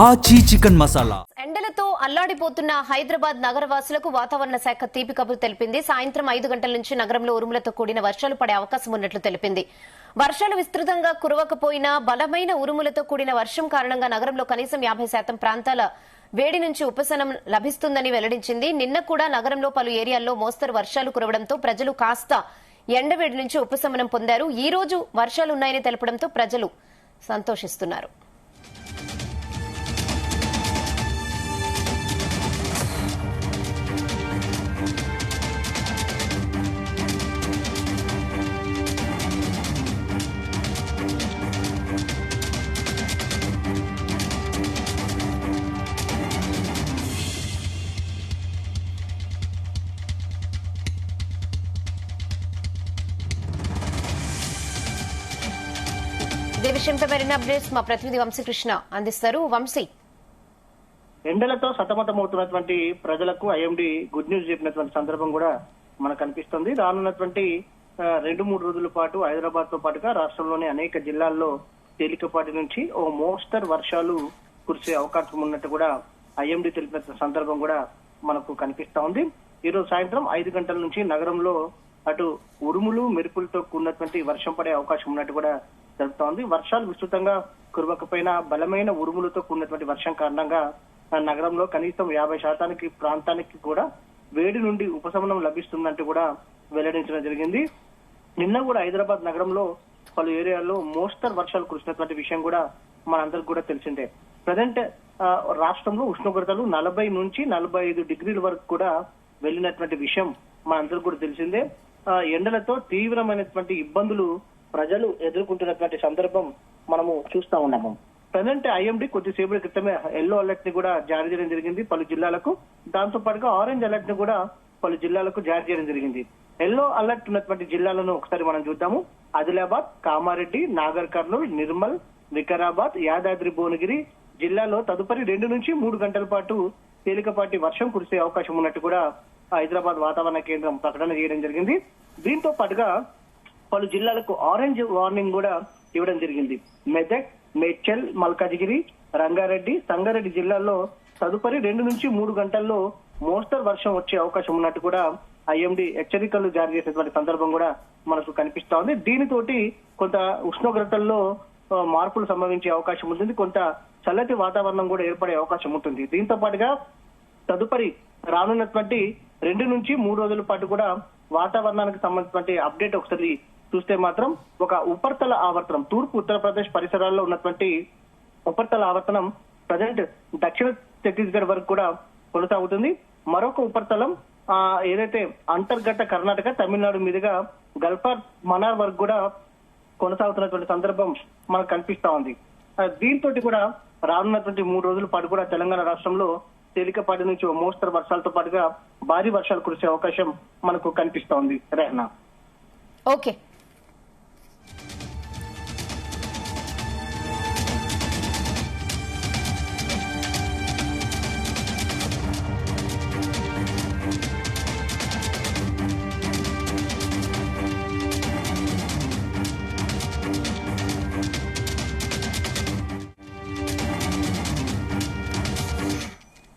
ఆచి చికెన్ మసాలా. ఎండలతో అల్లాడిపోతున్న హైదరాబాద్ నగరవాసులకు వాతావరణ శాఖ తీపి కబురు తెలిపింది. సాయంత్రం 5 గంటల నుంచి నగరంలో ఉరుములతో కూడిన వర్షాలు పడే అవకాశం ఉన్నట్లు తెలిపింది. వర్షాలు విస్తృతంగా కురవకపోయినా బలమైన ఉరుములతో కూడిన వర్షం కారణంగా నగరంలో కనీసం 50% ప్రాంతాల వేడి నుంచి ఉపశమనం లభిస్తుందని వెల్లడించింది. నిన్న కూడా నగరంలో పలు ఏరియాల్లో మోస్తరు వర్షాలు కురవడంతో ప్రజలు కాస్త ఎండవేడి నుంచి ఉపశమనం పొందారు. ఈ రోజు వర్షాలున్నాయని తెలపడంతో ప్రజలు సంతోషిస్తున్నారు. ఇదే విషయంపై మరిన్ని అప్డేట్స్ మా ప్రతినిధి వంశీకృష్ణ అందిస్తారు. వంశీ, ఎండలతో సతమతమవుతున్నటువంటి ప్రజలకు ఐఎండీ గుడ్ న్యూస్ చెప్పినటువంటి సందర్భం కూడా మనకు కనిపిస్తుంది. రానున్నటువంటి 2-3 రోజుల పాటు హైదరాబాద్ తో పాటుగా రాష్ట్రంలోని అనేక జిల్లాల్లో తేలికపాటి నుంచి ఓ మోస్తరు వర్షాలు కురిసే అవకాశం ఉన్నట్టు కూడా ఐఎండీ తెలిపిన సందర్భం కూడా మనకు కనిపిస్తా ఉంది. ఈ రోజు సాయంత్రం 5 గంటల నుంచి నగరంలో అటు ఉరుములు మెరుపులతో కూడినటువంటి వర్షం పడే అవకాశం ఉన్నట్టు కూడా తెలుపుతా ఉంది. వర్షాలు విస్తృతంగా కురవకపోయినా బలమైన ఉరుములతో కూడినటువంటి వర్షం కారణంగా నగరంలో కనీసం 50% ప్రాంతానికి కూడా వేడి నుండి ఉపశమనం లభిస్తుందంటూ కూడా వెల్లడించడం జరిగింది. నిన్న కూడా హైదరాబాద్ నగరంలో పలు ఏరియాల్లో మోస్తరు వర్షాలు కురిసినటువంటి విషయం కూడా మనందరికి కూడా తెలిసిందే. ప్రజెంట్ రాష్ట్రంలో ఉష్ణోగ్రతలు 40 నుంచి 45 డిగ్రీల వరకు కూడా వెళ్ళినటువంటి విషయం మనందరికి కూడా తెలిసిందే. ఎండలతో తీవ్రమైనటువంటి ఇబ్బందులు ప్రజలు ఎదుర్కొంటున్నటువంటి సందర్భం మనము చూస్తా ఉన్నాము. ప్రజెంట్ ఐఎండీ కొద్దిసేపటి క్రితమే ఎల్లో అలర్ట్ ని కూడా జారీ చేయడం జరిగింది పలు జిల్లాలకు. దాంతో పాటుగా ఆరెంజ్ అలర్ట్ ని కూడా పలు జిల్లాలకు జారీ చేయడం జరిగింది. ఎల్లో అలర్ట్ ఉన్నటువంటి జిల్లాలను ఒకసారి మనం చూద్దాము. ఆదిలాబాద్, కామారెడ్డి, నాగర్ కర్నూల్, నిర్మల్, వికారాబాద్, యాదాద్రి భువనగిరి జిల్లాలో తదుపరి 2 నుంచి 3 గంటల పాటు తేలికపాటి వర్షం కురిసే అవకాశం ఉన్నట్టు కూడా హైదరాబాద్ వాతావరణ కేంద్రం ప్రకటన చేయడం జరిగింది. దీంతో పాటుగా పలు జిల్లాలకు ఆరెంజ్ వార్నింగ్ కూడా ఇవ్వడం జరిగింది. మెదక్, మేడ్చల్, మల్కాజిగిరి, రంగారెడ్డి, సంగారెడ్డి జిల్లాల్లో తదుపరి 2 నుంచి 3 గంటల్లో మోస్తరు వర్షం వచ్చే అవకాశం ఉన్నట్టు కూడా ఐఎండీ హెచ్చరికలు జారీ చేసినటువంటి సందర్భం కూడా మనకు కనిపిస్తా ఉంది. దీనితోటి కొంత ఉష్ణోగ్రతల్లో మార్పులు సంభవించే అవకాశం ఉంటుంది. కొంత చల్లటి వాతావరణం కూడా ఏర్పడే అవకాశం ఉంటుంది. దీంతో పాటుగా తదుపరి రానున్నటువంటి 2 నుంచి 3 రోజుల పాటు కూడా వాతావరణానికి సంబంధించినటువంటి అప్డేట్ ఒకసారి చూస్తే మాత్రం ఒక ఉపరితల ఆవర్తనం తూర్పు ఉత్తరప్రదేశ్ పరిసరాల్లో ఉన్నటువంటి ఉపరితల ఆవర్తనం ప్రజెంట్ దక్షిణ ఛత్తీస్గఢ్ వరకు కూడా కొనసాగుతుంది. మరొక ఉపరితలం ఏదైతే అంతర్గత కర్ణాటక, తమిళనాడు మీదుగా గల్ఫార్ మనార్ వరకు కూడా కొనసాగుతున్నటువంటి సందర్భం మనకు కనిపిస్తా ఉంది. దీంతో కూడా రానున్నటువంటి 3 రోజుల పాటు కూడా తెలంగాణ రాష్ట్రంలో తేలికపాటి నుంచి మోస్తరు వర్షాలతో పాటుగా భారీ వర్షాలు కురిసే అవకాశం మనకు కనిపిస్తా ఉంది. రెహనా, ఓకే.